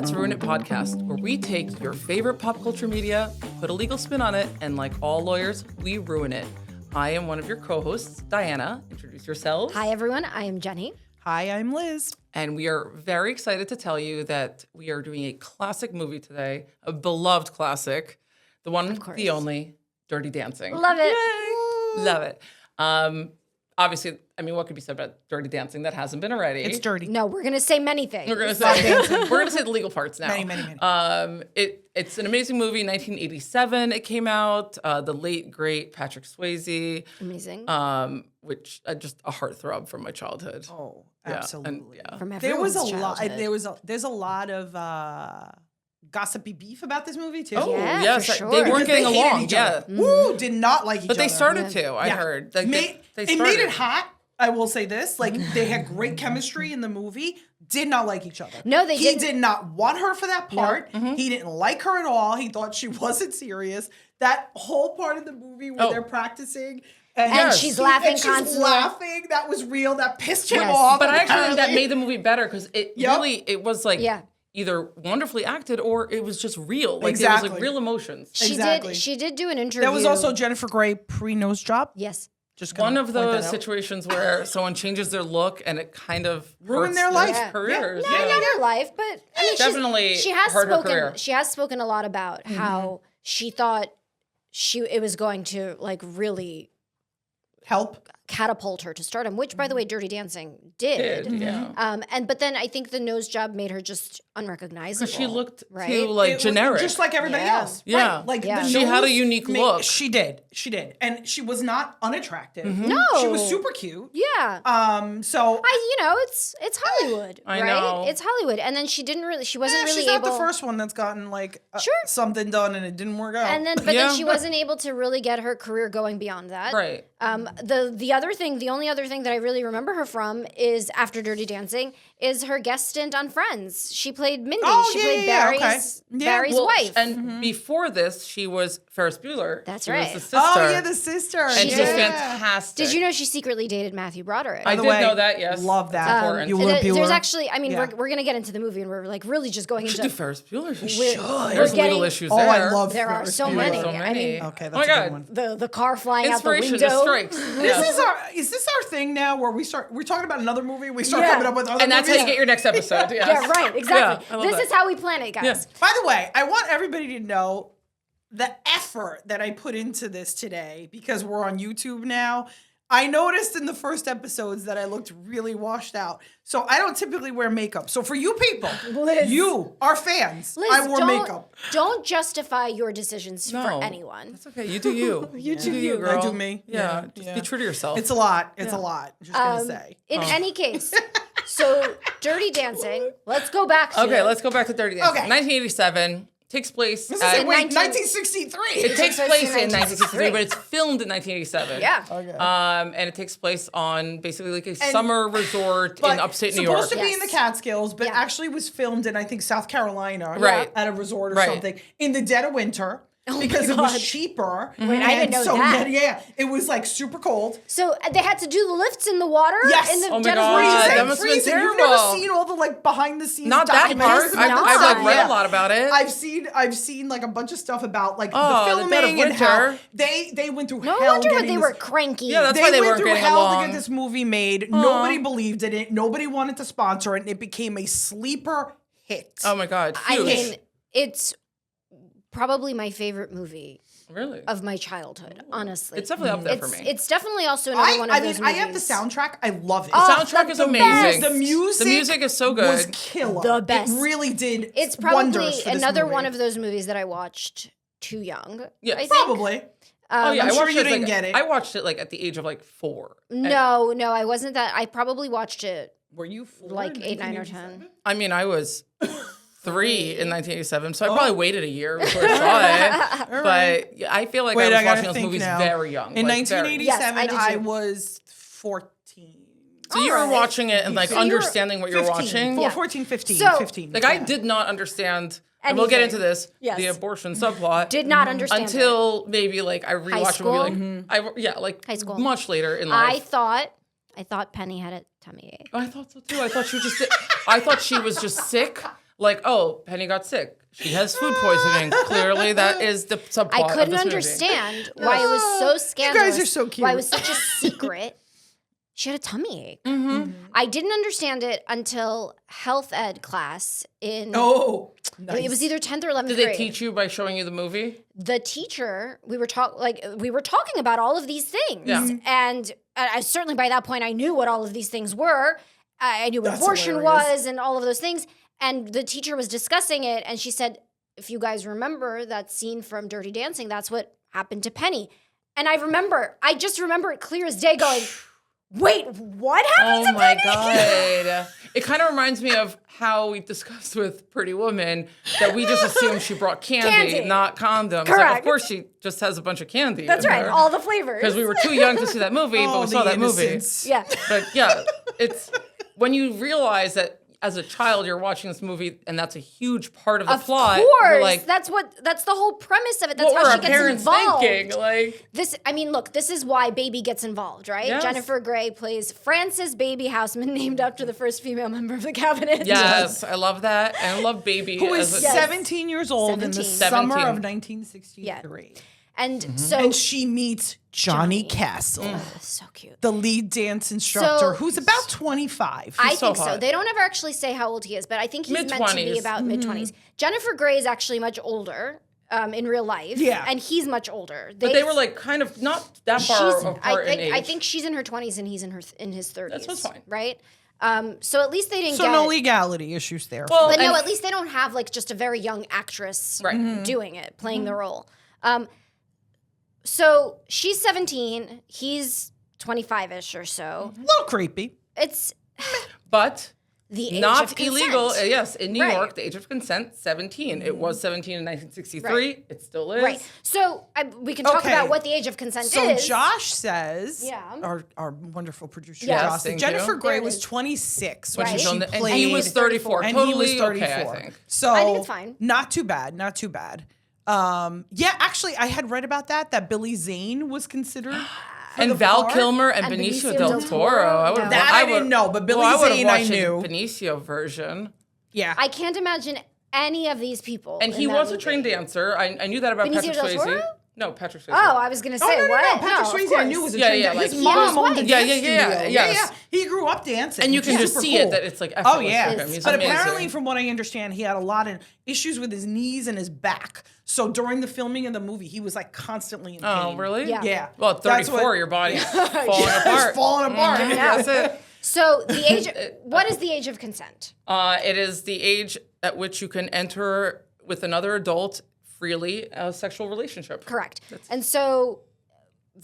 Let's Ruin It podcast, where we take your favorite pop culture media, put a legal spin on it, and like all lawyers, we ruin it. I am one of your co-hosts, Diana. Introduce yourselves. Hi, everyone. I am Jenny. Hi, I'm Liz. And we are very excited to tell you that we are doing a classic movie today, a beloved classic, the one, the only, Dirty Dancing. Love it. Yay! Love it. Obviously, I mean, what could be said about Dirty Dancing that hasn't been already? It's dirty. No, we're going to say many things. We're gonna say the legal parts now. Many. It's an amazing movie. 1987, it came out. The late great Patrick Swayze. Amazing. Which just a heartthrob from my childhood. Oh, Yeah, absolutely. and, From There was a everyone's lot. childhood. There's a lot of gossipy beef about this movie too. Oh, Yeah, yes, for sure. they weren't Because getting they hated along. each Yeah, other. Woo, did not like each other. but they started to. I heard. Like, they it made it hot. I will say this: like they had great chemistry in the movie. Did not like each other. No, they He didn't. did not want her for that part. Mm-hmm. He didn't like her at all. He thought she wasn't serious. That whole part of the movie where they're practicing. And she's laughing constantly. Laughing. That was real. That pissed him Yes. off. But I actually think that apparently. made the movie better because it it was like either wonderfully acted or it was just real. Like it was like real emotions. She did do an interview. That was also Jennifer Grey pre-nose job. Yes. Just One of those situations where someone changes their look and it kind of Ruin hurts their life. careers. No, not her life, but I mean, Definitely she has hurt her spoken. career. She has spoken a lot about how she thought it was going to like really help. catapult her to stardom, which, by the way, Dirty Dancing did. But then I think the nose job made her just unrecognizable. Because she looked right? too like generic. Just like everybody else. Yeah. Right. Like Yeah. the She had a nose unique look. She did. And she was not unattractive. No. She was super cute. Yeah. So It's Hollywood, I right? know. It's Hollywood. And then she wasn't really she's able. not the first one that's gotten like Sure. something done and it didn't work out. And then, then she wasn't able to really get her career going beyond that. Right. The only other thing that I really remember her from is after Dirty Dancing is her guest stint on Friends. She played Mindy. Oh, She played Barry's Well, wife. And before this, she was Ferris Bueller. That's she right. Was the sister. Oh yeah, the sister. And she's fantastic. Did you know she secretly dated Matthew Broderick? I did know that. Yes, Love that. That's important. There's actually, I mean, we're gonna get into the movie, and we're like really just going We should into do Ferris Bueller. There's legal issues there. I love There are Ferris so Bueller. many. So many. I mean, Okay, that's oh my a God. good one. the car flying out the Inspiration window. just strikes. Is this our thing now where we're talking about another movie, we start coming up with other And that's how movies? you get your next episode. Yes. Yeah, right. Exactly. Yeah, I love This that. is how we plan it, guys. Yeah. By the way, I want everybody to know the effort that I put into this today because we're on YouTube now. I noticed in the first episodes that I looked really washed out. So I don't typically wear makeup. So for you people, Liz. you, our fans, Liz, I wore makeup. Don't justify your decisions No. for anyone. That's okay. You do you. You do you. girl. I do me. Yeah. Just be true to yourself. It's a lot. It's a lot. Just gonna say. In any case, so Dirty Dancing. Let's go back to Okay, it. let's go back to 30 Dancing. Okay. 1987 takes place. This is at, 1963. It takes place in 1963, 1963. but it's filmed in 1987. Yeah. Okay. And it takes place on basically like a summer resort in But upstate New York. Supposed to be in the Yes. Catskills, but Yeah. actually was filmed in I think South Carolina, Right. At a resort or Right. something in the dead of winter because it was cheaper. Wait, I didn't know that. It was like super cold. So they had to do the lifts in the water. Yes. In the Oh my dead God. of winter? that must have been freezing. You've terrible. never seen all the like behind the scenes. Not that part. documentaries I've about like this? read Yeah. a lot about it. I've seen like a bunch of stuff about like Oh, the the filming dead of and how winter. they went through No hell wonder getting they this- were cranky. Yeah, that's why they went weren't through getting hell along. to get this movie made. Nobody believed in it. Nobody wanted to sponsor it, and it became a sleeper hit. Oh my God. I Huge. mean, it's probably my favorite movie really? of my childhood, honestly. It's definitely up there for It's- me. It's definitely also another one of those movies. I have the soundtrack. I love it. The soundtrack is the amazing. best. The music is so was good. killer. The best. It really did. It's wonders probably for this another movie. one of those movies that I watched too young. Yes. I think. Probably. Oh yeah, I'm I sure watched you it, didn't like, get it. I watched it like at the age of like 4. No, I wasn't that. I probably watched it Were you 4 like in 8, 9, or 1987? 10. I mean, I was 3 in 1987, so I probably waited a year before I saw it. But yeah, I feel like Wait, I I was gotta watching those think movies now. very young. In like, very- 1987, Yes, I did I too. was 14. So you were Alright. watching it and like So you were understanding what you're 15. watching. Yeah. 14, 15, So- 15. Like I did not understand, and we'll get into Anything. this, Yes. the abortion subplot. Did not understand it. until maybe like I rewatched the school? movie like like High school. much later in I life. thought Penny had a tummy ache. I thought so too. I thought she was just I thought she was just sick. like, oh, Penny got sick. She has food poisoning. Clearly, that is the subplot I couldn't of this understand why it was so scandalous. You guys are so cute. Why it was such a secret. She had a tummy ache. I didn't understand it until health ed class in. Oh, nice. It was either 10th or 11th Did grade. they teach you by showing you the movie? The teacher, we were talking about all of these things, Yeah. and I certainly by that point I knew what all of these things were. I knew what That's abortion hilarious. was and all of those things. And the teacher was discussing it, and she said, "If you guys remember that scene from Dirty Dancing, that's what happened to Penny." And I just remember it clear as day, going, "Wait, what happened Oh to my Penny?" God. It kind of reminds me of how we discussed with Pretty Woman that we just assumed she brought candy, Candy. not condoms. Like, Correct. of course, she just has a bunch of candy. That's right, all the flavors. Because we were too young to see that movie, but Oh, we saw the that movie. innocence. Yeah. But yeah, it's when you realize that as a child you're watching this movie and that's a huge part of the plot. Of You're course, like, that's the whole premise of it. That's what how were she our gets parents involved. thinking? Like, Look, this is why Baby gets involved, right? Yes. Jennifer Grey plays Frances Baby Houseman, named after the first female member of the cabinet. yes, I love that, and I love Baby. Who is as a- Yes. 17 years old in the 17. summer 17. of 1963. And so And she meets Johnny Johnny. Castle, so cute. the lead dance instructor, So- who's about 25. I so think so. hot. They don't ever actually say how old he is, but I think he's meant to be Mid-20s. about mid-20s. Jennifer Grey is actually much older in real life. Yeah. And he's much older. but they were like kind of not that far apart in age. I think she's in her 20s and he's in his 30s. That's what's fine. Right? So at least they didn't So get... no legality issues there. Well, But no, and- at least they don't have like just a very young actress Right. doing it, playing the role. So she's 17, he's 25-ish or so. a little creepy. It's but the age of not consent. illegal. Yes, in New Right. York, the age of consent, 17. It was 17 in 1963. Right. It still is. Right. So we can talk Okay. about what the age of consent So is. Josh says, Yeah. our wonderful producer Yes. Josh, that Thank Jennifer you. Grey There it was is. 26 Right. when She's she on the- played. and he was 34. And Totally he was 34. okay, I think. So I think it's fine. Not too bad. Not too bad. Yeah, actually, I had read about that Billy Zane was considered. for And the Val part. Kilmer and And Benicio Benicio del del Toro. Toro? I would No. That I didn't know, but Billy would've Zane I watched knew. the Benicio version. Yeah. I can't imagine any of these people. And in he that was a movie. trained dancer. I knew that about Benicio Patrick del Swayze. Toro? No, Patrick Swayze. Oh, I was going to say, Oh, no, what? Patrick of Swayze, I course. knew was a Yeah, trained yeah, dancer. like His he mom was- owned a Yeah, dance yeah, yeah, studio. yes. He grew up dancing. And you which can is just super see cool. it that it's like Oh effortless yeah, for him. He's but amazing. apparently, from what I understand, he had a lot of issues with his knees and his back. So during the filming of the movie, he was like constantly in pain. Oh, really? Yeah. Yeah. Well, at That's 34, what- your body's falling It's apart. falling apart. That's it. So the age, what is the age of consent? It is the age at which you can enter with another adult freely a sexual relationship. Correct. And so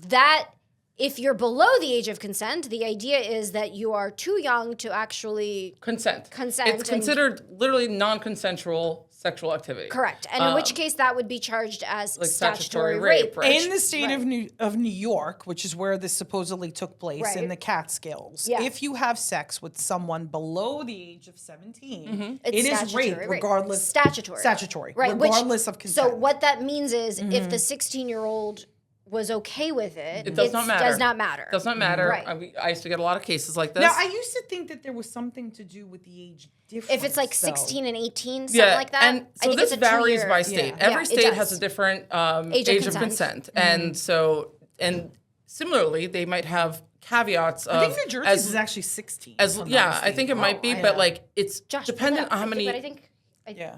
that if you're below the age of consent, the idea is that you are too young to actually Consent. Consent It's and- considered literally non-consensual sexual activity. correct. And in which case that would be charged as Like statutory rape. right? In the state of New York, which is where this supposedly took place in Right. the Catskills, Yeah. if you have sex with someone below the age of 17, It's it is statutory rape regardless. Statutory. Statutory. Right. Regardless of consent. So what that means is if the 16-year-old was okay with it, It does not matter. does not matter. Does not matter. Right. I used to get a lot of cases like this. Now, I used to think that there was something to do with the age difference. If it's like though. 16 and 18, something like that. And I so think this it's a varies 2-year by state. Yeah. Every it state has does. a different Age age of of consent. consent. And so, and similarly, they might have caveats of I think New Jersey's is actually 16. as if I'm not yeah, I mistaken. think it might be, Oh, but yeah. like it's Josh, dependent on how many. But I think, Yeah.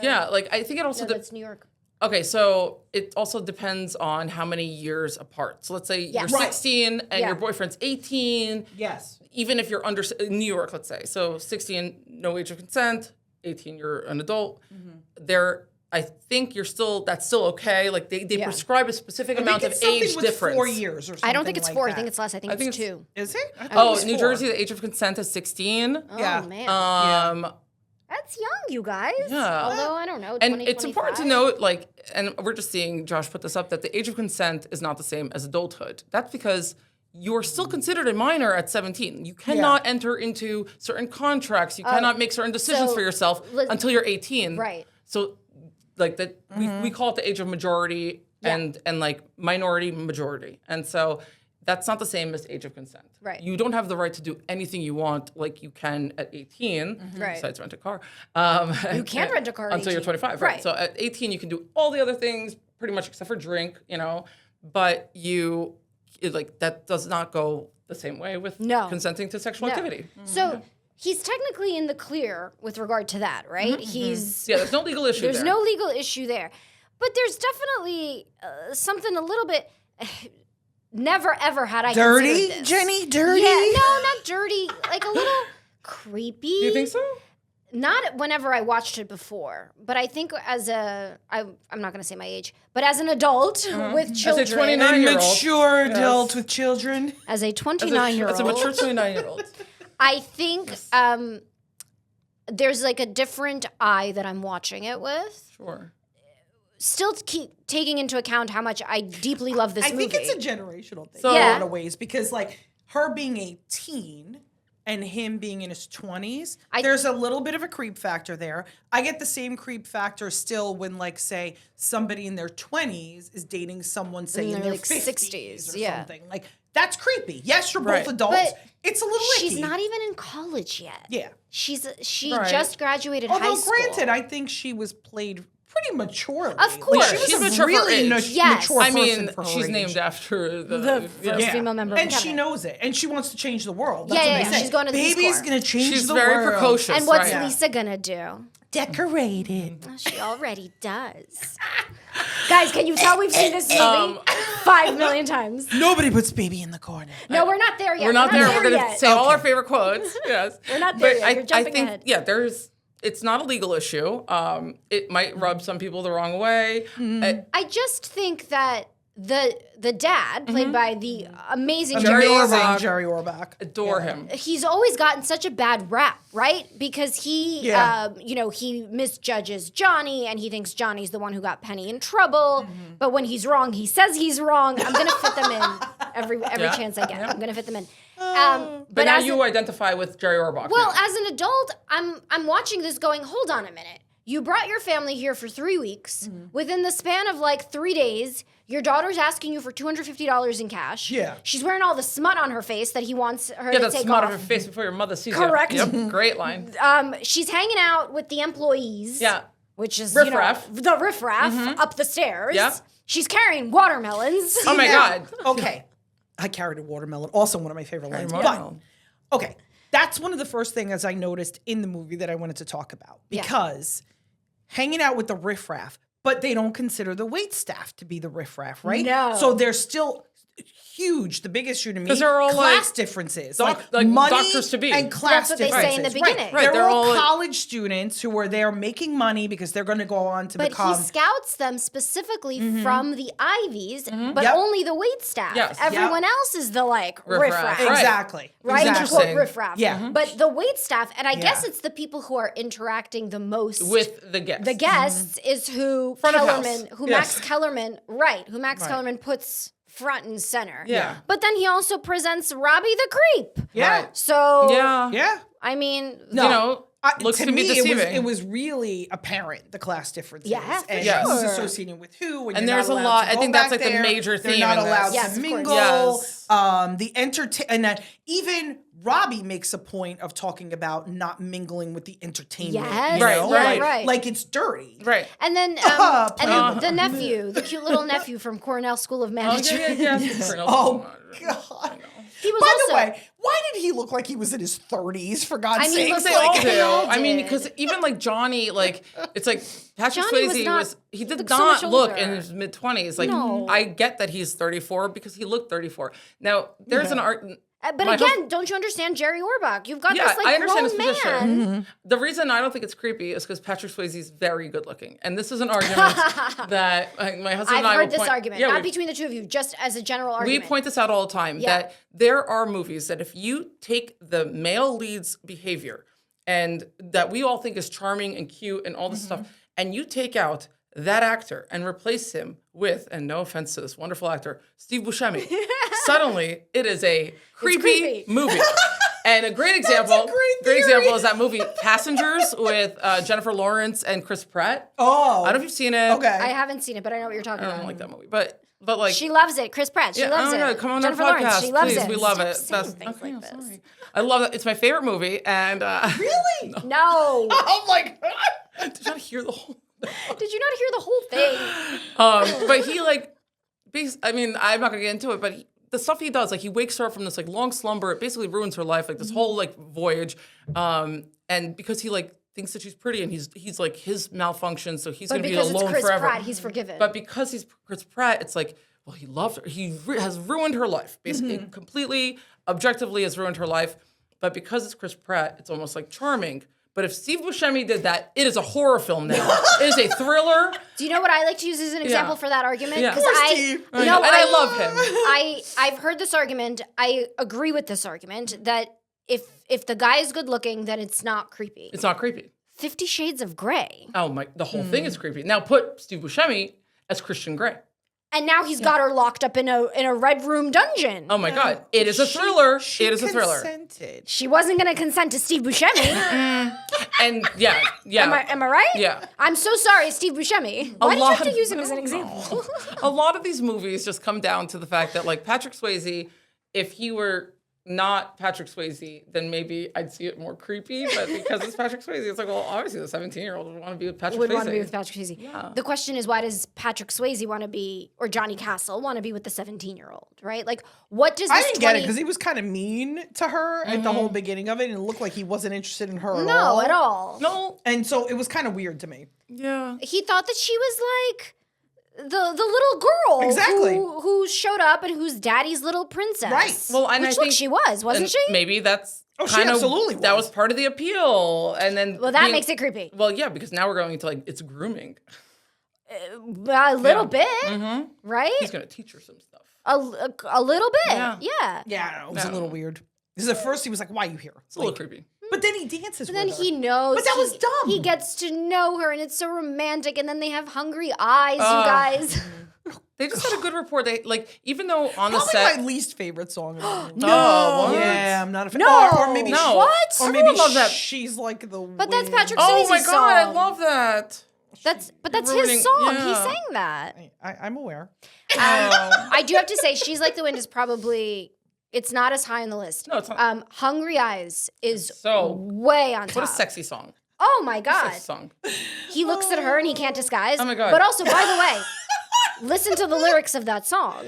yeah, like I think it also. no, that's New York. Okay, so it also depends on how many years apart. So let's say you're Right. 16 and Yeah. your boyfriend's 18. Yes. Even if you're under in New York, let's say, so 16, no age of consent. 18, you're an adult. There, I think that's still okay. Like they Yeah. prescribe a specific amount of it's something age with difference. 4 years or something. I don't think it's like 4. I that. think it's less. I think it's 2. Is it? I thought it Oh, was New 4. Jersey, the age of consent is 16. Yeah. Oh, man. That's young, you guys. Yeah. Although, I don't know, And 20, it's important to 25. note, like, and we're just seeing Josh put this up, that the age of consent is not the same as adulthood. That's because you're still considered a minor at 17. You cannot enter into certain contracts. You cannot make certain decisions so for yourself until you're 18. Right. So, like, that we call it the age of majority and like minority majority. And so That's not the same as age of consent. Right. You don't have the right to do anything you want like you can at 18, Right. besides rent a car. You can rent a car at until you're 18. 25, Right. right? So at 18, you can do all the other things pretty much except for drink, but that does not go the same way with No. consenting to sexual No. activity. So he's technically in the clear with regard to that, right? He's Yeah, there's no legal issue there's there. no legal issue there, but there's definitely something a little bit. Never ever had I Dirty, considered this. Jenny? Dirty? Yeah, no, not dirty. Like a little creepy. Do you think so? Not whenever I watched it before, but I think I'm not going to say my age, but as an adult with children, 29 A year-old. mature adult with children. as a As 29-year-old, a mature 29-year-old. I think there's like a different eye that I'm watching it with. Sure. Still keep taking into account how much I deeply love this I movie. think it's a generational thing So- in a Yeah. lot of ways because, like, her being a teen and him being in his 20s, there's a little bit of a creep factor there. I get the same creep factor still when, like, say, somebody in their 20s is dating someone, say, in they're, their like, 50s or yeah. something. Like, that's creepy. Yes, you're both Right. adults. But it's a little icky. She's not even in college yet. Yeah. She Right. just graduated high Although, school. granted, I think she was played pretty maturely. Of course. Like, she was She's a mature for really age. Yes. mature I person mean, for her she's age. named after The yeah. first female member of and the she cabinet. knows it, and she wants to change the world. That's Yeah, what yeah, they yeah. say. She's going to the Peace Baby's Corps. gonna change She's the very world. precocious. And what's right? Lisa gonna do? Decorated. She already does. Guys, can you tell we've seen this movie 5 million times? Nobody puts baby in the corner. No, we're not there yet. We're not there. We're going to yet. say all our favorite quotes. Yes. We're not there But yet. You're jumping I think, ahead. yeah, it's not a legal issue. It might rub some people the wrong way. I just think that the dad, played by the amazing Jerry Amazing Orbach. Jerry Orbach. Adore him. he's always gotten such a bad rap, right? Because he, Yeah. he misjudges Johnny, and he thinks Johnny's the one who got Penny in trouble. But when he's wrong, he says he's wrong. I'm gonna fit them in every Yeah. chance I get. I'm gonna fit them in. But now as you identify with Jerry Orbach. well, now. as an adult, I'm watching this going, hold on a minute. You brought your family here for 3 weeks. Within the span of like 3 days, your daughter's asking you for $250 in cash. Yeah. She's wearing all the smut on her face that he wants her Get to that take smut off. of her face before your mother sees Correct. you. Yep. Great line. She's hanging out with the employees. Yeah. Which is Riffraff. the riffraff up the stairs. Yeah. She's carrying watermelons. Oh my Now- God. Okay. I carried a watermelon. Also one of my favorite lines. watermelon. But, okay. That's one of the first things I noticed in the movie that I wanted to talk about. Yeah. Because hanging out with the riffraff, but they don't consider the wait staff to be the riffraff, right? No. So they're still huge. The big issue to me, 'Cause they're all, class like, differences, like money doctors to be. and class That's what they say in the differences. beginning. Right. Right, They're they're all all, like- college students who are there making money because they're going to go on to But become. he scouts them specifically from the Ivies, but Yep. only the wait staff. Yes. Everyone else is the like Riffraff. riffraff. Right. Exactly. Right? Exactly. Quote riffraff. Yeah. But the wait staff, and I guess Yeah. it's the people who are interacting the most With the guests. the guests is who Front of house. Kellerman, who Yes. Max Kellerman, right, who Max Kellerman puts front and center. Yeah. But then he also presents Robbie the creep. Yeah. Right. So Yeah. Yeah. I mean, You know, looks to can be me, deceiving. it was really apparent the class differences. Yeah, for and sure. who's associating with who. And there's a lot. I think that's like the major They're theme not in this. allowed Yes, to of course. mingle. Yes. And that even Robbie makes a point of talking about not mingling with the entertainment. Yes, you Right, know? right. Like, like it's dirty. Right. and then the nephew, the cute little nephew from Cornell School of Oh, Management. yeah, yeah. Oh God. He was By also the way, why did he look like he was in his 30s? For God's I mean, sake, look, They all do. They all I mean, did. because even like Johnny, like it's like Patrick Johnny was Swayze not- he did looked so much not look older. in his mid 20s. Like No. I get that he's 34 because he looked 34. Now there's an art. But my again, don't you understand Jerry Orbach? You've got Yeah, this like I understand grown his man. position. The reason I don't think it's creepy is because Patrick Swayze is very good looking, and this is an argument that my husband and I've I heard will this point, argument, Yeah, not we- between the two of you, just as a general We argument. point this out all the time Yeah. that there are movies that if you take the male lead's behavior and that we all think is charming and cute and all this stuff, and you take out that actor and replace him with, and no offense to this wonderful actor, Steve Buscemi, suddenly it is a creepy, creepy. movie. And a great example, great theory. example is that movie Passengers with Jennifer Lawrence and Chris Pratt. Oh. I don't know if you've seen it. Okay. I haven't seen it, but I know what you're talking I about. don't like that movie, but But like She loves it. Chris Pratt. She loves it. Come on Jennifer our podcast, Lawrence. She loves please. it. We love Stop it. saying That's things like I'm this. sorry. I love it. It's my favorite movie, and Really? No. Oh my God. did you not hear the whole? Did you not hear the whole thing? But he like, I mean, I'm not gonna get into it, but the stuff he does, like he wakes her up from this like long slumber, it basically ruins her life, like this whole like voyage, and because he like thinks that she's pretty, and he's like his malfunction, so he's But gonna be because alone it's Chris forever. Pratt, he's forgiven. But because he's Chris Pratt, it's like, well, he loved her. He has ruined her life, basically, completely, objectively has ruined her life. But because it's Chris Pratt, it's almost like charming. But if Steve Buscemi did that, it is a horror film now. It is a thriller. Do you know what I like to use as an example for that argument? Yeah. Because Poor Steve. And I love him. I've heard this argument. I agree with this argument that if the guy is good looking, then it's not creepy. It's not creepy. 50 Shades of Grey. Oh my! The whole thing is creepy. Now put Steve Buscemi as Christian Grey. And now he's got her locked up in a red room dungeon. Oh my God! It is a thriller. She It is a thriller. consented. She wasn't going to consent to Steve Buscemi. And yeah. Am I right? Yeah. I'm so sorry, Steve Buscemi. Why did you have to use him as an example? A lot of these movies just come down to the fact that like Patrick Swayze, if he were not Patrick Swayze, then maybe I'd see it more creepy. But because it's Patrick Swayze, it's like, well, obviously the 17-year-old would want to be with Patrick Would Swayze. want to be with Patrick Swayze. Yeah. The question is, why does Patrick Swayze want to be, or Johnny Castle want to be with the 17-year-old, right? Like, what does this I didn't get it because he was kind of mean to her at the whole beginning of it, and it looked like he wasn't interested in her No, at all. No. And so it was kind of weird to me. Yeah. He thought that she was like the little girl Exactly. who showed up and who's daddy's little princess. Right. Well, and Which, I look, think she was, wasn't and she? Maybe that's Oh, she kind of absolutely that was. was part of the appeal. And then Well, that makes it creepy. Well, yeah, because now we're going into like it's grooming. A little bit, right? He's gonna teach her some stuff. A little bit, Yeah. yeah. I don't know. It was a No. little weird. Because at first he was like, "Why are you here?" It's a little creepy. But then he dances But then with her. he knows. But that was dumb. He gets to know her, and it's so romantic. And then they have hungry eyes, you guys. They just had a good rapport. They like even though on the Probably set. my least favorite song. Oh, what? Yeah, I'm not a fan. No. Or maybe No. What? Or Everyone maybe loves that. she's like the. But that's wind. Patrick Oh Swayze's my God, I song. love that. That's ruining- his song. He yeah. sang that. I'm aware. I do have to say, She's Like the Wind is probably. It's not as high on the list. No, it's not. Hungry Eyes is So- way on top. What a sexy song. Oh my God. Sexy song. He looks at her and he can't disguise. Oh my God. But also, by the way, listen to the lyrics of that song.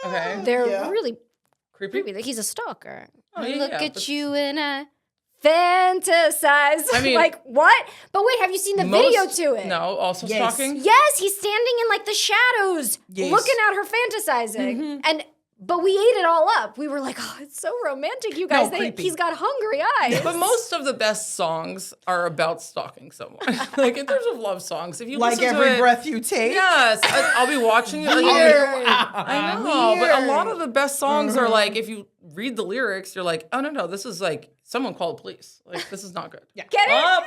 Okay. They're Yeah. really Creepy. creepy. Like he's a stalker. Oh, I yeah, look yeah, at but- you and I fantasize. I mean- like what? But wait, have you seen the video to it? No, also Yes. stalking. Yes, he's standing in like the shadows, Yes. looking at her fantasizing. But we ate it all up. We were like, oh, it's so romantic, you guys. creepy. He's got hungry eyes. But most of the best songs are about stalking someone. Like in terms of love songs, if you Like listen every to it, breath you take. yes, I'll be watching it. Like, Weird. I know, but a Weird. lot of the best songs are like if you read the lyrics, you're like, oh no, this is like someone call the police. Like this is not good. Yeah. Get it? Ah,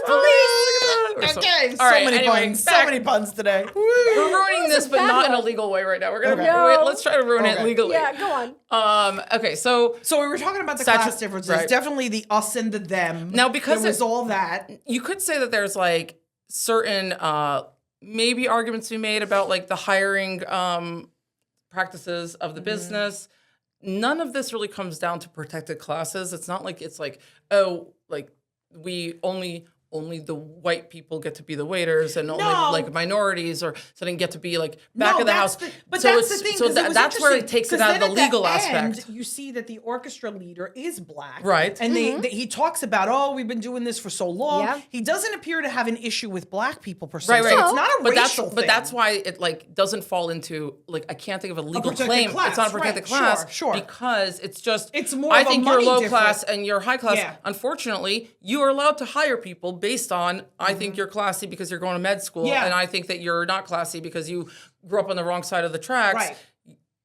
Call the police! Okay, All so right, many anyway, puns. So back- many puns today. We're ruining this, but bad not in a one. legal way right now. We're gonna Okay. No. let's try to ruin it Okay. legally. Yeah, go on. Okay, so So we were talking about the Statu- class differences. right. Definitely the us and the them. Now, because there was it- all that. you could say that there's like certain maybe arguments to be made about like the hiring practices of the business. None of this really comes down to protected classes. It's not like it's like, oh, like we only the white people get to be the waiters and only No. like minorities or something get to be like back No, of the that's house. but so that's it's, the thing. So 'cause it was that's where it interesting, takes it 'cause out of then the at legal end, aspect. You see that the orchestra leader is black. Right. And he talks about, oh, we've been doing this for so long. Yeah. He doesn't appear to have an issue with black people per se. Right, right. So it's not a but racial thing. But that's why it like doesn't fall into like I can't think of a legal protected claim. class, It's not a protected right, class, sure. because it's just It's more I of a think you're money low difference. class and you're high class. Yeah. Unfortunately, you are allowed to hire people based on I think you're classy because you're going to med school, Yeah. and I think that you're not classy because you grew up on the wrong side of the tracks. Right.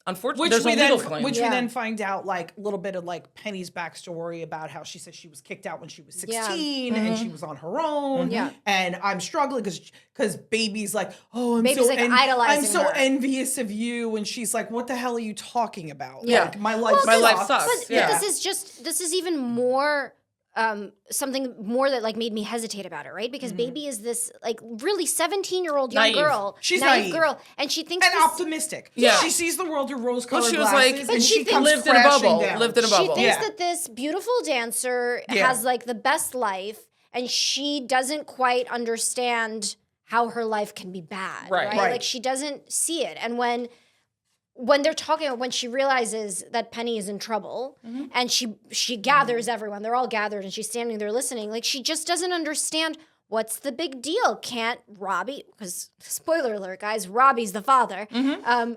Unfortunately, Which there's we a then, legal claim. which Yeah. we then find out like a little bit of like Penny's backstory about how she said she was kicked out when she was 16 and she was on her own. Yeah. And I'm struggling because baby's like, oh, I'm Baby's, so like, idolizing I'm so her. envious of you, and she's like, what the hell are you talking about? Yeah. Like, my life My life sucks. sucks. But Yeah. this is even more something more that like made me hesitate about it, right? Because Baby is this like really 17-year-old young Naive. girl, She's naive. girl, and she thinks And this, optimistic. Yeah. She sees the world through rose-colored Well, she was glasses, like- and But she she comes lived in a crashing bubble. down. Lived in a she bubble. thinks Yeah. that this beautiful dancer Yeah. has like the best life, and she doesn't quite understand how her life can be bad, Right. right? Right. Like she doesn't see it, and when they're talking, when she realizes that Penny is in trouble, and she gathers everyone, they're all gathered, and she's standing there listening. Like she just doesn't understand what's the big deal. Can't Robbie? Because spoiler alert, guys, Robbie's the father.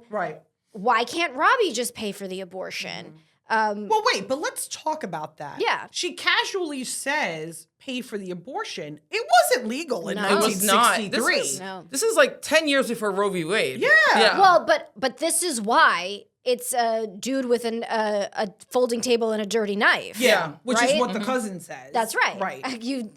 Right. Why can't Robbie just pay for the abortion? Well, wait, but let's talk about that. Yeah. She casually says pay for the abortion. It wasn't legal in No. It was not. 1963. No. This is like 10 years before Roe v. Wade. Yeah. Well, but this is why it's a dude with a folding table and a dirty knife. Yeah, which is Right? what the cousin says. That's right. Right.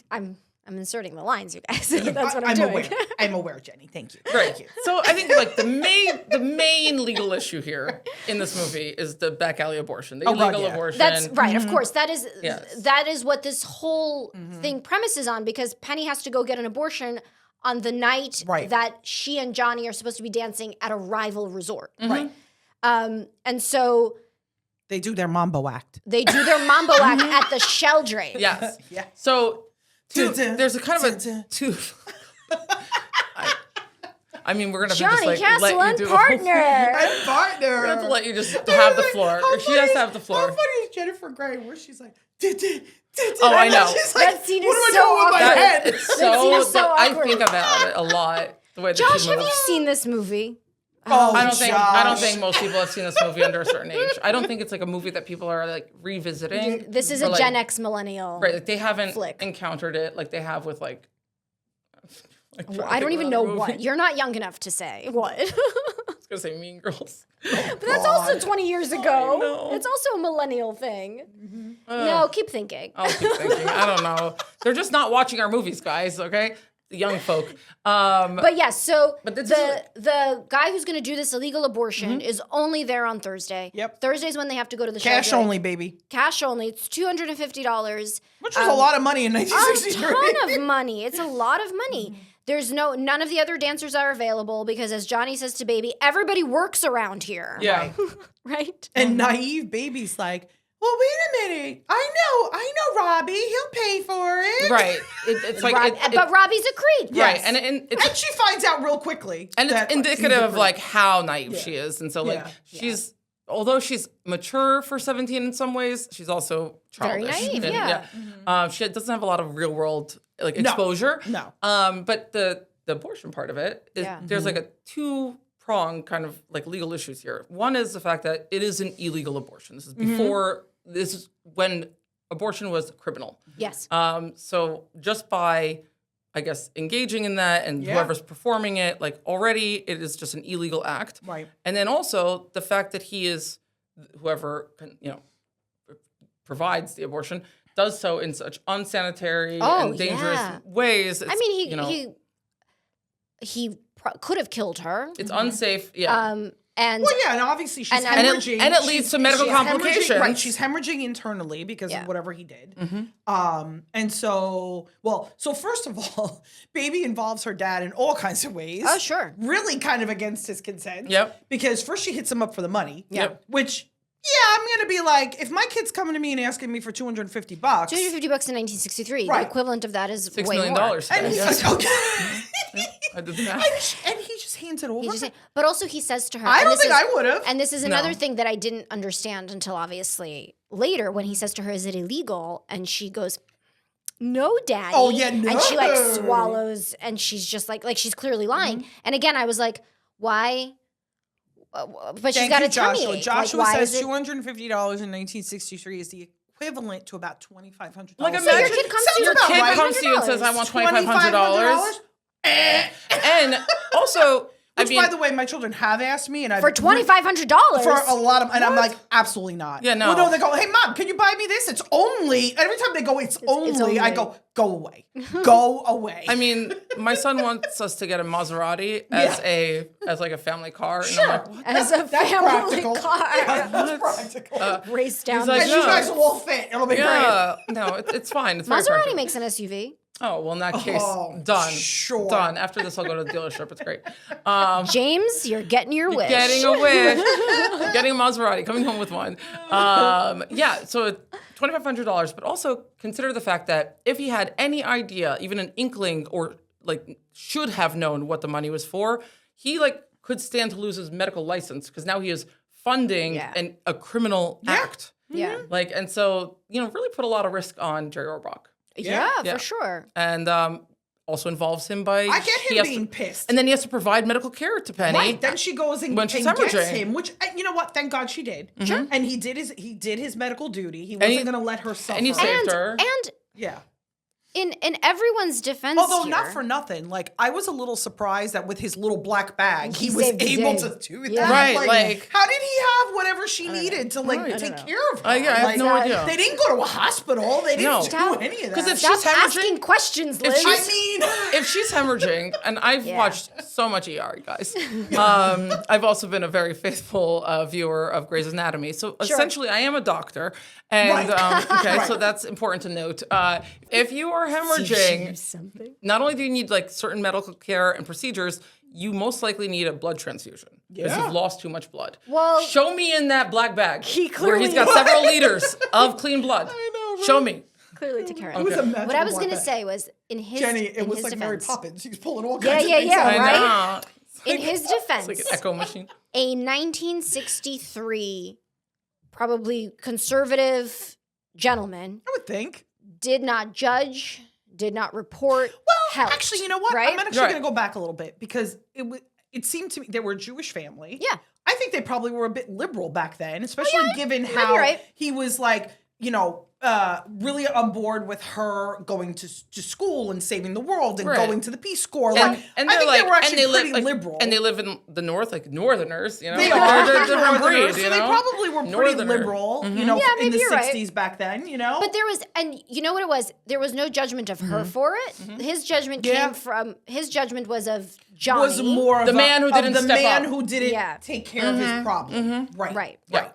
I'm inserting the lines, you guys. That's what I'm doing. aware. I'm aware, Jenny. Thank you. Right. Thank you. So I think like the main legal issue here in this movie is the back alley abortion, the Oh, God, illegal yeah. abortion. That's right. Of course, that is Yes. that is what this whole thing premises on, because Penny has to go get an abortion on the night Right. that she and Johnny are supposed to be dancing at a rival resort. Right. And so They do their mambo act. they do their mambo act at the Sheldrake. Yes. Yeah. So Dun, dun, there's a kind of dun, dun. a two. I mean, we're gonna have Johnny to just like Castle let you and do partner. And partner. We're gonna have to let you just have the floor. How She has to funny- have the floor. How funny is Jennifer Grey where she's like, Oh, I know. She's like, That scene what is do I so do with my awkward. head? It's That scene is so I awkward. think about it a lot. The way that Josh, she have moves. you seen this movie? Oh, I don't Josh. think most people have seen this movie under a certain age. I don't think it's like a movie that people are like revisiting. This is or, a like, Gen X millennial. Right, like they haven't flick. encountered it like they have with like. Well, I don't even know what. You're not young enough to say what. I was gonna say Mean Girls. But that's also 20 years ago. know. It's also a millennial thing. No, keep thinking. I'll keep thinking. I don't know. They're just not watching our movies, guys. Okay, the young folk. But yes, so But this is like- the guy who's going to do this illegal abortion is only there on Thursday. Yep. Thursday's when they have to go to the Cash Sheldrake. only, baby. Cash only. It's $250. Which was a lot of money in A 1963. ton of money. It's a lot of money. There's none of the other dancers are available because, as Johnny says to Baby, everybody works around here. Yeah. Right? And naive baby's like, well, wait a minute. I know Robbie. He'll pay for it. Right. It's like. But Robbie's a creep. Right, Yes. and it's And she finds out real quickly. and that, it's indicative of like how naive she is, and so like Yeah. she's although she's mature for 17 in some ways, she's also Very childish. naive, And, yeah. she doesn't have a lot of real world like exposure. No. But the abortion part of it is Yeah. there's like a two-pronged kind of like legal issues here. One is the fact that it is an illegal abortion. This is before this is when abortion was criminal. Yes. So just by, I guess, engaging in that and Yeah. whoever's performing it, like already it is just an illegal act. Right. And then also the fact that he is, whoever, provides the abortion, does so in such unsanitary Oh, and dangerous yeah. ways. I mean, he could have killed her. it's unsafe. Yeah. And Well, yeah, and obviously she's And hemorrhaging. it leads to medical she's hemorrhaging- complications. Right, she's hemorrhaging internally because Yeah. of whatever he did. Mm-hmm. And so first of all, Baby involves her dad in all kinds of ways. Oh, sure. Really kind of against his consent. Yep. Because first she hits him up for the money. Yep. Which, yeah, I'm going to be like, if my kid's coming to me and asking me for $250. $250 in 1963. Right. The equivalent of that is $6 way million. more. And today, he's yeah. like, okay. I did the math. and he just hands it over. He just said- but also he says to her, I and don't this think is- I would have. And this is another No. thing that I didn't understand until obviously later when he says to her, "Is it illegal?" And she goes, "No, Daddy." Oh, yeah, And she like no. swallows, and she's just like she's clearly lying. Mm-hmm. And again, I was like, "Why?" But she's Thank got you, a tummy Joshua. ache. Joshua like, why says is it? $250 in 1963 is the equivalent to about $2,500. Like, So your imagine kid comes sounds to you, about Kid right. comes to you and says, "I want $2,500." $2,500? And also, Which, by the way, my children have asked me, and I've For $2,500. for a lot of, and I'm like, absolutely not. Yeah, no. Well, no, they go, hey, mom, can you buy me this? It's only. Every time they go, it's only. I go away, go away. I mean, my son wants us to get a Maserati as like a family car. And I'm like, what? As a That's family practical. car. Yeah, that's practical. Race down He's the like, And you guys will all fit. It'll be great. Yeah, no, it's fine. It's very Maserati practical. makes an SUV. Oh, well, in that case, Oh, done. sure. Done. After this, I'll go to the dealership. It's great. James, you're getting your wish. Getting a wish. Getting a Maserati. Coming home with one. Yeah, so $2,500. But also consider the fact that if he had any idea, even an inkling, or like should have known what the money was for, he like could stand to lose his medical license because now he is funding a criminal act. Yeah. Like, and so, really put a lot of risk on Jerry Orbach. Yeah, Yeah. for sure. And also involves him by I get him being pissed. and then he has to provide medical care to Penny. Right. Then she goes and, When she's and gets hemorrhaging. him, which you know what? Thank God she did. Sure. And he did his medical duty. He wasn't going to let her suffer. And he saved her. And yeah. in everyone's defense Although here, not for nothing, like I was a little surprised that with his little black bag, he was saved the able day. to do that. Yeah. Right, like- how did he have whatever she needed to like Right. take care of her? I have no idea. They didn't go to a hospital. They didn't No. do Stop. any of that. 'Cause if stop she's hemorrhaging- asking questions, Liz. she's- I mean, If she's hemorrhaging, and I've Yeah. watched so much ER, you guys. I've also been a very faithful viewer of Grey's Anatomy. So essentially, I am a doctor. And okay, so that's important to note. If you are hemorrhaging, not only do you need like certain medical care and procedures, you most likely need a blood transfusion because Yeah. you've lost too much blood. Well- show me in that black bag where clearly- he's got several liters of clean blood. I know, right? Show me. Clearly took care of it was it. a magical What I was black going to bag. say was in his Jenny, in it was his like Mary defense. Poppins. She's pulling all Yeah, kinds of yeah, things yeah, out. right? know. In his defense, It's like an echo machine. a 1963 probably conservative gentleman I would think. did not judge, did not report. Well, helped, actually, you know what? Right? I'm actually Right. going to go back a little bit because it seemed to me they were a Jewish family. Yeah. I think they probably were a bit liberal back then, especially given might be how right. he was like, really on board with her going to school and saving the world and Right. going to the Peace Corps. And, Like, and I they're think like, they were actually and they pretty live, like, liberal. and they live in the north, like Northerners. You know, They like, are. they're a different breed. Northerners, You so know, they probably were pretty Northerner. liberal, Yeah, in maybe the you're right. 60s back then, you know? But there was, and you know what it was? There was no judgment of her for it. His judgment Yeah. his judgment was of Johnny. was more The of man who of didn't the step man up. who didn't Yeah. take care of his problem. Right. Right. Yeah.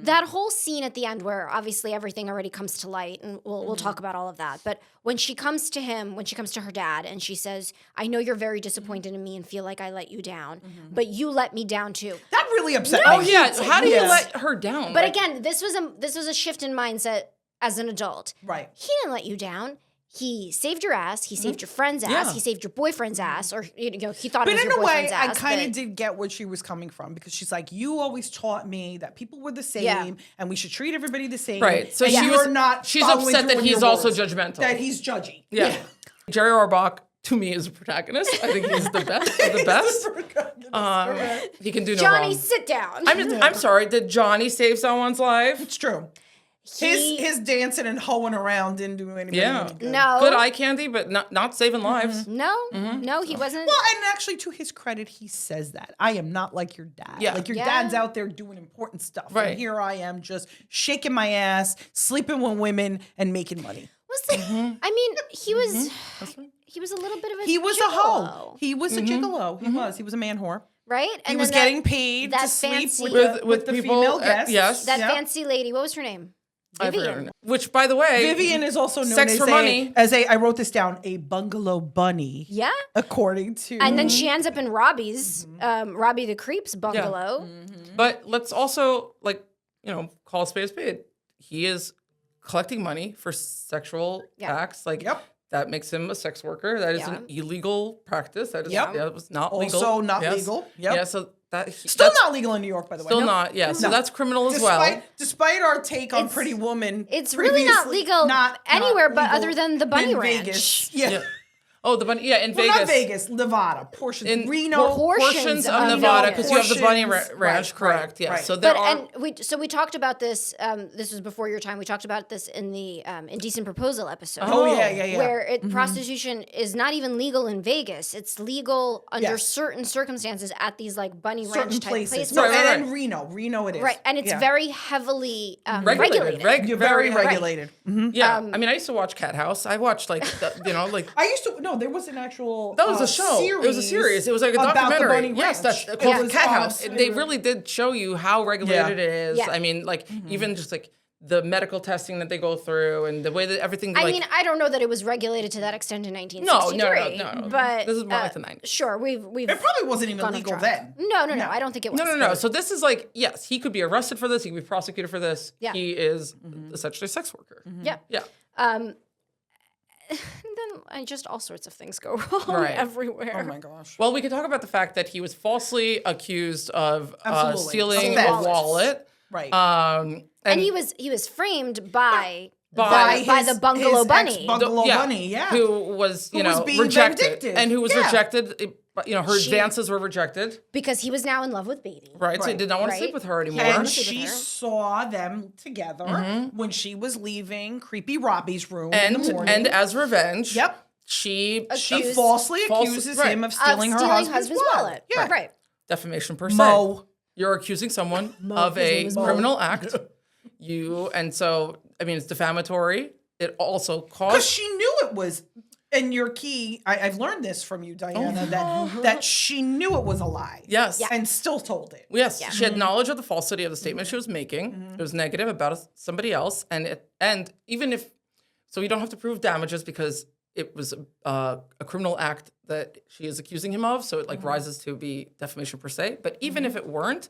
That whole scene at the end where obviously everything already comes to light, and we'll talk about all of that. But when she comes to him, when she comes to her dad, and she says, "I know you're very disappointed in me and feel like I let you down, but you let me down too." That really upset Oh me. yeah. How do you Yes. let her down? But Like, again, this was a shift in mindset as an adult. Right. He didn't let you down. He saved your ass. He saved your friend's ass. Yeah. He saved your boyfriend's ass, or he thought But it was in your a way, boyfriend's I ass. kind of but- did get where she was coming from because she's like, you always taught me that people were the same Yeah. and we should treat everybody the same. Right. So and she you're was- not. she's following upset through that on he's your also words, judgmental. That he's judgy. yeah. Jerry Orbach to me is a protagonist. I think he's the best of the best. He can do no Johnny, wrong. sit down. I'm sorry. Did Johnny save someone's life? It's true. He- His dancing and hoeing around didn't do anybody Yeah. any good. no, Good eye candy, but not saving lives. no, no, he wasn't. Well, and actually, to his credit, he says that I am not like your dad. Yeah. Like your Yeah. dad's out there doing important stuff, Right. and here I am just shaking my ass, sleeping with women, and making money. Listen, I mean, he was he was a little bit of a He was a gigolo, hoe. He was a gigolo. He was. He was a man whore. right? He And was then getting paid that to sleep fancy- with the people, female guests. yes. that Yeah. fancy lady. What was her name? I forget her Vivian. name. Which, by the way, Vivian is also known Sex as for money. I wrote this down, a bungalow bunny. Yeah. According to. And then she ends up in Robbie's, Robbie the Creep's bungalow. But let's also call a spade a spade. He is collecting money for sexual acts. Like Yep. that makes him a sex worker. That is Yeah. an illegal practice. That is Yep. it was not legal. Also not Yes. legal. Yep. Yeah. So Still that's not legal in New York, by the way. still No. not. Yeah. So No. that's criminal as well. Despite our take on It's- Pretty Woman, It's really not previously, legal not anywhere but legal other than the bunny in ranch. Vegas. Yeah. Yeah. Oh, the bunny. Yeah, in Well, Vegas. not Vegas, Nevada, portions, In Reno. portions of of Nevada, Vegas. because you have the bunny Portions, ranch, correct? Yeah. right. So there But are. we talked about this. This was before your time. We talked about this in the indecent proposal episode. Oh, yeah. Where prostitution is not even legal in Vegas. It's legal under Yes. certain circumstances at these like bunny Certain ranch type places. No, Right, right, and right. Reno it is. Right, and it's Yeah. very heavily Regulated. regulated. You're very Right. regulated. Mhm. Yeah. I mean, I used to watch Cat House. I watched like like. I used to. No, there was an actual. That was a show. It was a series. It was like a about the documentary. bunny Yes, ranch. that's It called was Cat on- House. They really did show you how regulated it is. Yeah. I mean, like even just like the medical testing that they go through and the way that everything. I like, mean, I don't know that it was regulated to that extent in 1963. No. But This is more like the 90s. Sure, we've It probably wasn't even gone off legal track. then. No. I don't think it was. No. So this is like, yes, he could be arrested for this. He could be prosecuted for this. Yeah. He is essentially a sex worker. Yeah. Yeah. Then just all sorts of things go wrong Right. everywhere. Oh my gosh. Well, we could talk about the fact that he was falsely accused of Absolutely. stealing Theft. a wallet. Right. And he was framed by By the bungalow bunny. Bungalow bunny, yeah. Who was, Who was being rejected. vindictive. And who was Yeah. rejected. Her advances were rejected. because he was now in love with Beatty. Right. So he Right. did not want to Right. sleep with her anymore. And Honestly, with she her. saw them together when she was leaving Creepy Robbie's room in And the morning. and as revenge, Yep. she She falsely accuses right. him of Of stealing her husband's wallet. Yeah, right. defamation per se. Mo. You're accusing someone of His name a is Mo. criminal act. And so I mean it's defamatory. It also Because caused she knew it was, and your key, I've learned this from you, Diana, that she knew it was a lie. yes. And still told it. Yes, she had knowledge of the falsity of the statement she was making. It was negative about somebody else, and even if so, you don't have to prove damages because it was a criminal act that she is accusing him of. So it like rises to be defamation per se. But even if it weren't,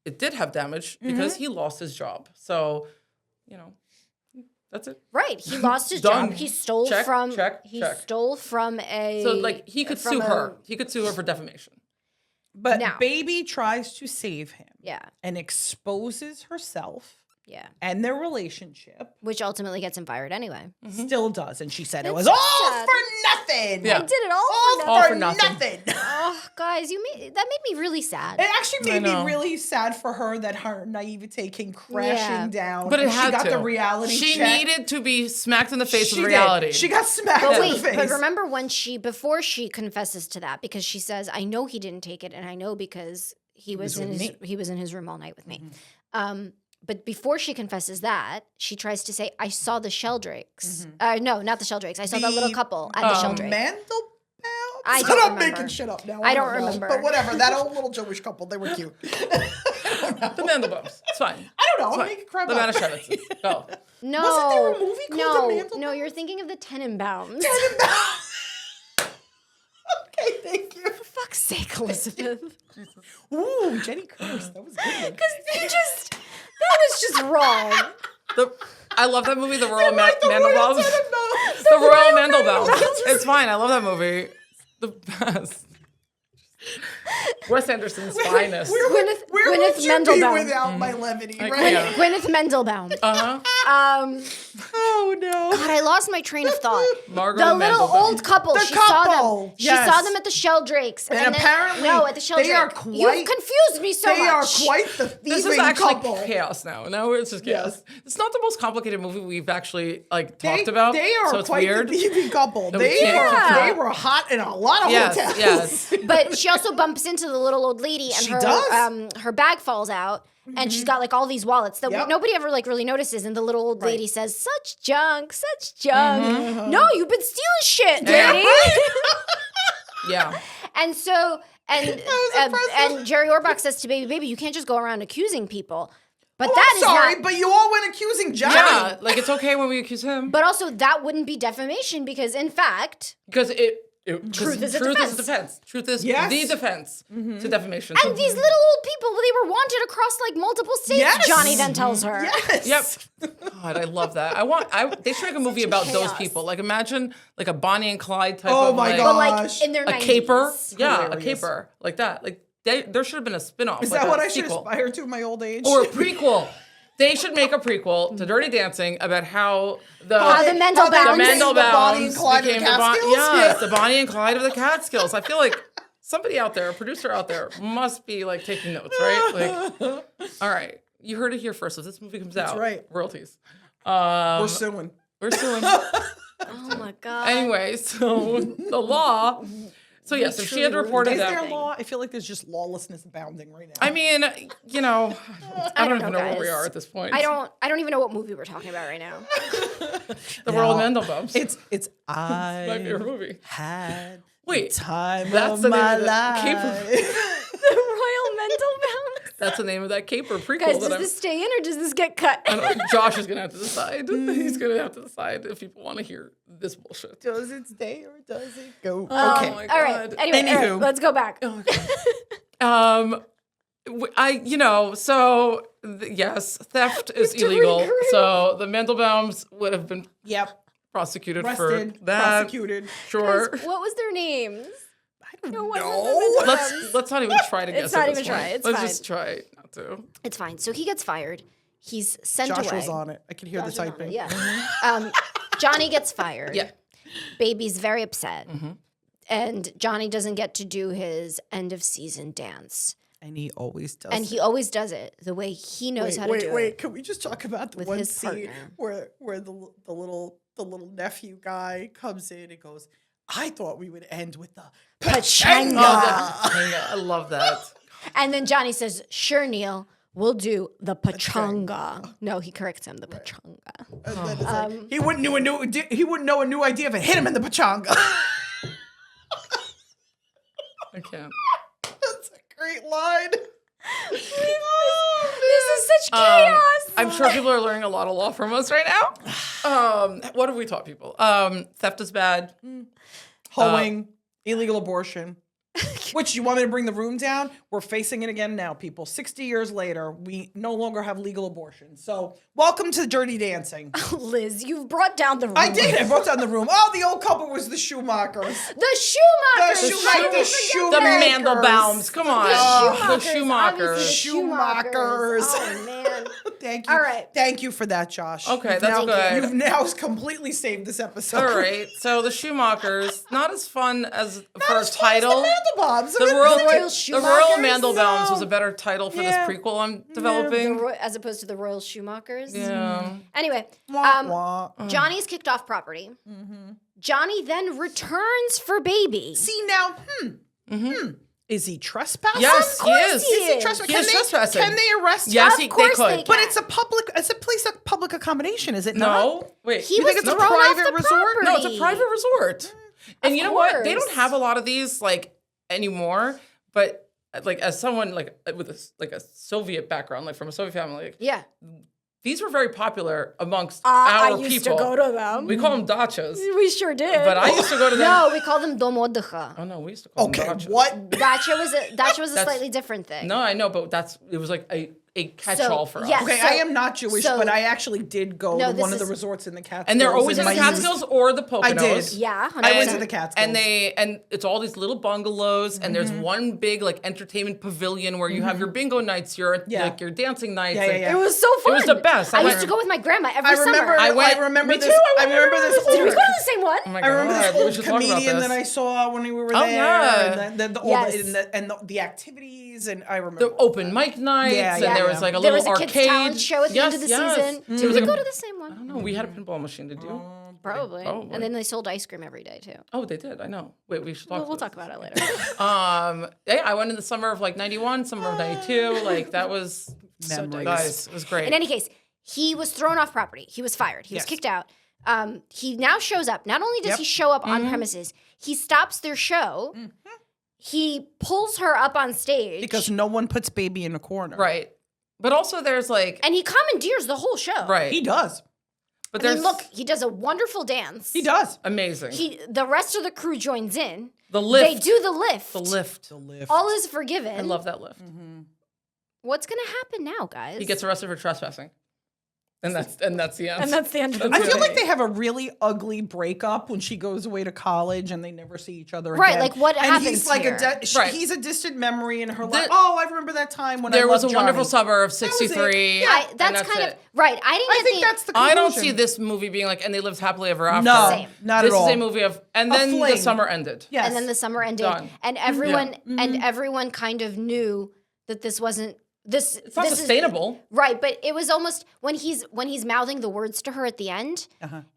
it did have damage because he lost his job. So, that's it. Right. He lost his Done. job. He stole Check, from check. stole from a So like he could from sue a- her. He could sue her for defamation. But Now. Baby tries to save him Yeah. and exposes herself Yeah. and their relationship. Which ultimately gets him fired anyway. Still does. And she said it That's was so all sad. for nothing. Yeah. I did it all All, for All nothing. for nothing. Oh, guys, that made me really sad. It actually made know. me really sad for her that her naivete came crashing Yeah. down. But it and had she got to. the reality She check. needed to be smacked in the face She with did. reality. She got smacked But in wait, the face. but remember before she confesses to that, because she says, "I know he didn't take it, and I know because he was in his room all night with me." But before she confesses that, she tries to say, "I saw the Sheldrakes." No, not the Sheldrakes. I saw that little couple at the Sheldrake. Mandelbaum? I I'm don't not remember. making shit up now. I don't know. remember. But whatever. That old little Jewish couple, they were cute. The Mandelbaums. It's fine. I don't know. I'm Fine. making crap The up. Manischewitzes. Go. No, Wasn't there a movie called The no, Mandelbaums? no. You're thinking of the Tenenbaums. Okay, thank you. For fuck's sake, Elizabeth. Ooh, Jenny Curse. That was good. Because that was just wrong. I love that movie, The Royal Royal Mandelbaums. Tenenbaums. The Royal Mandelbaums. It's fine. I love that movie. The best. Wes Anderson's finest. Where Gwyneth would you Mendelbaum. be without my levity, I right? can't. Gwyneth Mendelbaum. Oh, no. God, I lost my train of thought. Margot The little Mandelbaum. old couple. The She saw couple, them. yes. She saw them at the Sheldrakes. And apparently no, at the Sheldrake. they are You've quite- confused me so They much. are quite the This thieving is actually couple. chaos now. No, it's just chaos. Yes. It's not the most complicated movie we've actually talked about. They are so it's quite weird. the thieving couple. That we They can't are. confront. They were hot in a lot of Yes, hotels. yes. But she also bumps into the little old lady, and She her does. her bag falls out, and she's got like all these wallets that Yep. nobody ever like really notices. And the little old lady says, "Such junk, such junk. No, you've been stealing shit, lady." Yeah. And so, and impressive. and Jerry Orbach says to Baby, you can't just go around accusing people. But Oh, that I'm is sorry, not. but you all went accusing Johnny. Yeah. Like it's okay when we accuse him. But also, that wouldn't be defamation because, in fact, Because Truth is a truth defense. is defense. Truth is Yes. the defense to defamation. and these little old people, they were wanted across like multiple states. Yes. Johnny then tells her. Yes. Yep. God, I love that. They should make a movie about those chaos. people. Like imagine like a Bonnie and Clyde type Oh of my like, But like Gosh. in their a 90s. caper. Yeah, Hilarious. a caper like that. Like there should have been a spin-off. Is like that a what I should sequel. aspire to in my old age? Or a prequel. They should make a prequel to Dirty Dancing about how the Mandelbaums. Bonnie and Clyde of the became Catskills? yes, the Bonnie and Clyde of the Catskills. I feel like somebody out there, a producer out there, must be like taking notes, right? Like, all right, you heard it here first. If this movie comes out, right. royalties. We're suing. We're suing. Oh my god. Anyway, so the law. So yes, if she had reported Is that. there law? I feel like there's just lawlessness abounding right now. I mean, you know, I don't even know where we guys. are at this point. I don't even know what movie we're talking about right now. The World Mandelbaums. It's I my favorite movie. had Wait, time that's of the name my of the life. caper. The Royal Mandelbaums. That's the name of that caper prequel. Guys, that does this stay in or does this get cut? I don't know. Josh is gonna have to decide. He's gonna have to decide if people want to hear this bullshit. Does it stay or does it go? Oh my Okay. God. All right. Anyway, Anywho. Eric, let's go back. Yes, theft is to illegal. regroup. So the Mandelbaums would have been Yep. prosecuted Arrested, for that. prosecuted. Sure. Guys, what was their names? I don't It wasn't know. the Mandelbaums. Let's not even try to guess. It's not at this even try. point. It's Let's fine. just try not to. It's fine. So he gets fired. He's sent Josh away. was on it. I can hear Josh the was on it, typing. Yeah. Johnny gets fired. Yeah. Baby's very upset. And Johnny doesn't get to do his end of season dance. And he always does. And he always does it the way he knows how to do it. Can we just talk about the with one his scene partner. where the little nephew guy comes in and goes, I thought we would end with the Pachanga. I love that. And then Johnny says, sure, Neil, we'll do the pachanga. No, he corrects him, the pachanga. And then it's like, he wouldn't know a new idea if it hit him in the pachanga. I can't. That's a great line. This is such chaos. I'm sure people are learning a lot of law from us right now. What have we taught people? Theft is bad. Hoeing, illegal abortion. Which, you want me to bring the room down? We're facing it again now, people. 60 years later, we no longer have legal abortion. So, welcome to Dirty Dancing. Liz, you've brought down the room. I did. I brought down the room. Oh, the old couple was the Schumachers. The Schumachers. The Mandelbaums. Come on. The Schumachers. Schumachers. Oh, man. Thank you. All right. Thank you for that, Josh. Okay, You've that's now, good. You've now completely saved this episode. All right. So the Schumachers, not as fun as for a as fun as title. The Mandelbaums. The Royal Schumachers? Mandelbaums was a better title for Yeah. this prequel I'm developing. As opposed to the Royal Schumachers. Yeah. Anyway, Wah, wah. Johnny's kicked off property. Johnny then returns for baby. See now, is he trespassing? Yes, he is. Is he trespassing? He is trespassing. Can they arrest Yes, him? they course could. they can. But it's a place of public accommodation, is it not? No. Wait. He You was think it's a thrown private off the resort? property. No, it's a private resort. And you know what? They don't course. have a lot of these like anymore. But like as someone like with a Soviet background, like from a Soviet family, like, Yeah. these were very popular amongst I our used people. to go to them. We call them dachas, We sure did. but I used to go to them. No, we call them dom oddycha. Oh no, we used to call Okay, them dachas. what? Dacha was a slightly different thing. No, I know, but it was like a catch-all for us. yes. Okay, So- I am not Jewish, so- but I actually did go No, to one this of the is- resorts in the Catskills. And they're always in the my youth. Catskills or the Poconos. I did. Yeah, 100%. I went to the Catskills. And it's all these little bungalows, and there's one big like entertainment pavilion where you have your bingo nights, your dancing nights. Yeah, and yeah, yeah. It was so fun. It was the best. I I used went- to go with my grandma every I remember. summer. I went- I remember me this. too, I I remember went this every Did we old. go to the same one? Oh my I remember God, this we old should talk about comedian this. that I saw when we were Oh, there, yeah. and the Yes. the activities, and I remember The open mic nights, Yeah, and yeah, there yeah. was like a There little was a kids' arcade talent show at the end of the season. It Did was we like go a- to the same I one? don't know. We had a pinball machine. Did you? Probably. Probably. And then they sold ice cream every day too. Oh, they did. I know. Wait, we should talk. We'll talk about it later. Yeah, I went in the summer of like '91, summer of '92. Like that was Memories. guys. It was great. In any case, he was thrown off property. He was fired. He was kicked out. He now shows up. Not only does he show up on premises, he stops their show. He pulls her up on stage. because no one puts baby in a corner. Right. But also there's like and he commandeers the whole show. right. He does. But I there's mean, look, he does a wonderful dance. He does. amazing. The rest of the crew joins in. the lift. They do the lift. the lift. The lift. All is forgiven. I love that lift. What's gonna happen now, guys? He gets arrested for trespassing. And that's the end. And that's the end of the I movie. feel like they have a really ugly breakup when she goes away to college and they never see each other Right, again. like, what and happens he's like here? Right. he's a distant memory in her life. Oh, I remember that time when There I was a loved wonderful Johnny. summer of was it. '63. Yeah, that's kind of right. I think that's the I conclusion. don't see this movie being like, and they lived happily ever after. No, Same. not This at all. is a movie of, and then the fling. summer ended. Yes. And then the summer ended, Done. and everyone Mm-hmm. everyone kind of knew that this wasn't this. It's not sustainable. Right, but it was almost when he's mouthing the words to her at the end.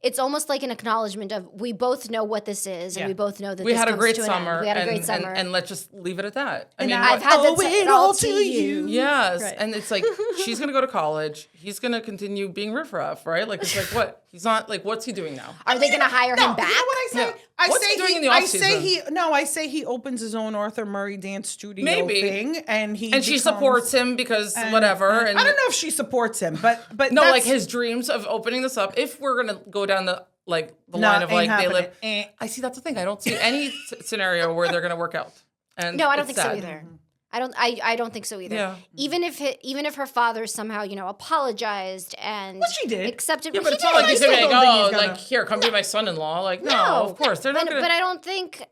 It's almost like an acknowledgement of we both know what this is, and we both know that We this had a comes great to an end. summer. We had a and, great summer, and let's just leave it at that. I And mean, I've what- had owe to it it all all to to you. Yes, Right. and it's like she's gonna go to college. He's gonna continue being riffraff, right? Like it's like what he's not like. What's he doing now? Are they going to hire No, him back? You know what I say? Yeah. I What's say he doing in the I off-season? say he opens his own Arthur Murray dance studio Maybe. thing, and he And she becomes- supports him because whatever. And I don't know if she supports him, but no, that's, like his dreams of opening this up. If we're gonna go down the the No, line of ain't like they happening. live. I see that's the thing. I don't see any scenario where they're gonna work out. And No, I don't it's think so sad. either. I don't think so either. Yeah. Even if her father somehow apologized and Well, she did. accepted. Yeah, Well, but he it's not did. like he's still gonna be like, don't think oh, he's gonna- like here, come be my son-in-law. Like no, No, of course they're not but, gonna. But I don't think.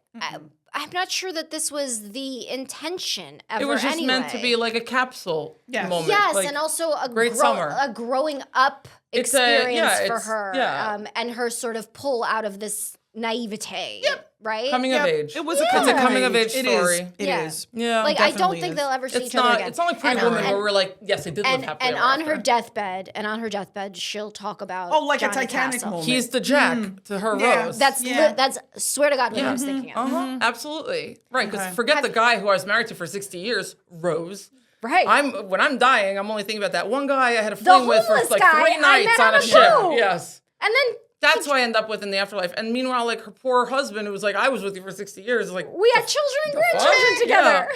I'm not sure that this was the intention ever. It was just anyway. meant to be like a capsule Yes. moment. Yes, like, and also a great summer. a growing up It's a- experience yeah, for it's- her, yeah. and her sort of pull out of this naivete. Right. coming of age. It was a It's a coming of age It story. is. It Yeah. is. Yeah. Like I don't definitely think is. they'll ever see It's each other not. again. It's not like Pretty And- Woman and- where we're like, yes, they did live and happily and ever on after. her deathbed, she'll talk about Oh, like a Johnny Titanic Castle. moment. He's the Jack to her Yeah. Rose. That's Yeah. that's swear to God what I was thinking of. Absolutely right. Because Okay. forget the guy who I was married to for 60 years, Rose. Right. When I'm dying, I'm only thinking about that one guy I had a The fling with for homeless like guy 3 I nights met on on a a ship. boat. Yes. And then That's who I end up with in the afterlife. And meanwhile, like her poor husband, who was like, I was with you for 60 years, is like, we had children and fuck? grandchildren together.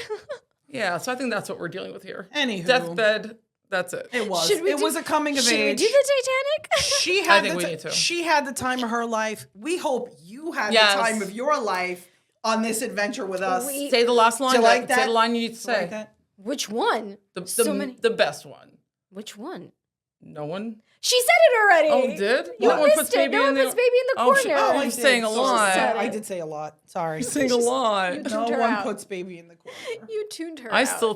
yeah. So I think that's what we're dealing with here. Anywho. Deathbed. That's it. It was. Should we It do- was a coming of Should age. we do the Titanic? She had think the we ti- need to. She had the time of her life. We hope you had Yes. the time of your life on this adventure with us. We- Say the last line. Do you like Say that? the line you need to Do you say. like that? Which one? The, So many. the best one. Which one? No one. She said it already. Oh, did? You No one missed puts it. baby No in one the- puts baby in the Oh, corner. she- oh, I I'm did. saying a Sorry. lot. I did say a lot. Sorry. Sing a lot. No tuned her one out. puts baby in the corner. You tuned her I out. still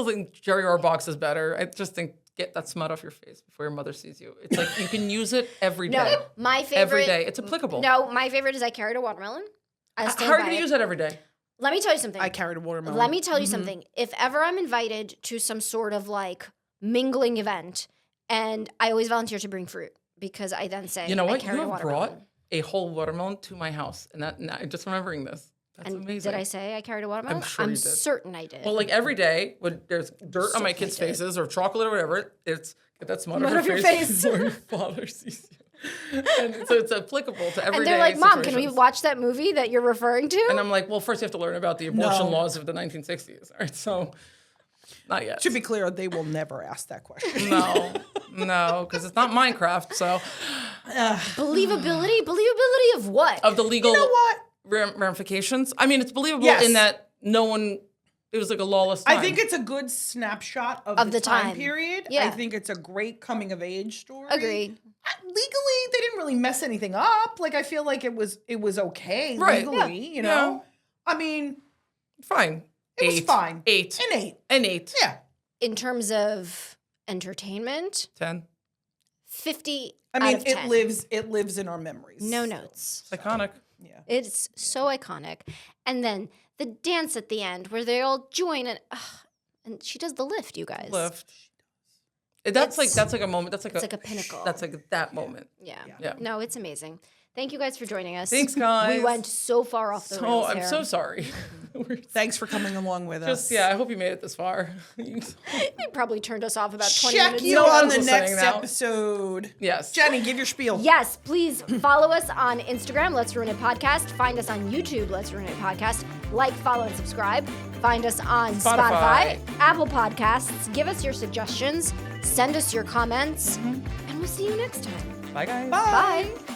think Jerry Orbach is better. I just think get that smut off your face before your mother sees you. It's like you can use it every day. No, my favorite. Every day. It's applicable. No, my favorite is I carried a watermelon. I stand How are by you gonna it. use that every day? Let me tell you something. I carried a watermelon. Let me tell you something. If ever I'm invited to some sort of like mingling event, and I always volunteer to bring fruit because I then say, You know I what? carried You a have watermelon. brought a whole watermelon to my house, and I'm just remembering this. That's And amazing. did I say I carried a watermelon? sure you did. certain I did. Well, like every day when there's dirt on my Certainly kids' did. faces or chocolate or whatever, it's get that smut Smut off off your your face face. before your father sees you. And so it's applicable to every and they're day like, Mom, can we situations. watch that movie that you're referring to? And I'm like, well, first you have to learn about the abortion No. laws of the 1960s. All right, so not yet. To be clear, they will never ask that question. No, because it's not Minecraft. So Believability? Believability of what? of the legal You know what? ramifications. I mean, it's believable Yes. in that no one. It was like a lawless time. I think it's a good snapshot of, Of the the time time. period. Yeah. I think it's a great coming of age story. Agreed. Legally, they didn't really mess anything up. Like I feel like it was okay Right. legally. You know, I mean, fine. it was fine. 8. An 8. An 8. Yeah. In terms of entertainment, 10. 50 I out mean, of 10. it lives in our memories. No notes. It's iconic. Yeah. It's so iconic. And then the dance at the end where they all join and she does the lift, you guys. Lift. That's like It's- a moment. That's like It's like a pinnacle. That's like that moment. Yeah. Yeah. No, it's amazing. Thank you guys for joining us. Thanks, guys. We went so far off the So rails I'm here. so sorry. We're Thanks for coming along with us. just I hope you made it this far. They probably turned us off about 20 Check minutes. you No on one's the listening next now. episode. Yes. Jenny, give your spiel. Yes, please follow us on Instagram, Let's Ruin It Podcast. Find us on YouTube, Let's Ruin It Podcast. Like, follow, and subscribe. Find us on Spotify. Spotify, Apple Podcasts. Give us your suggestions. Send us your comments. And we'll see you next time. Bye, guys. Bye. Bye.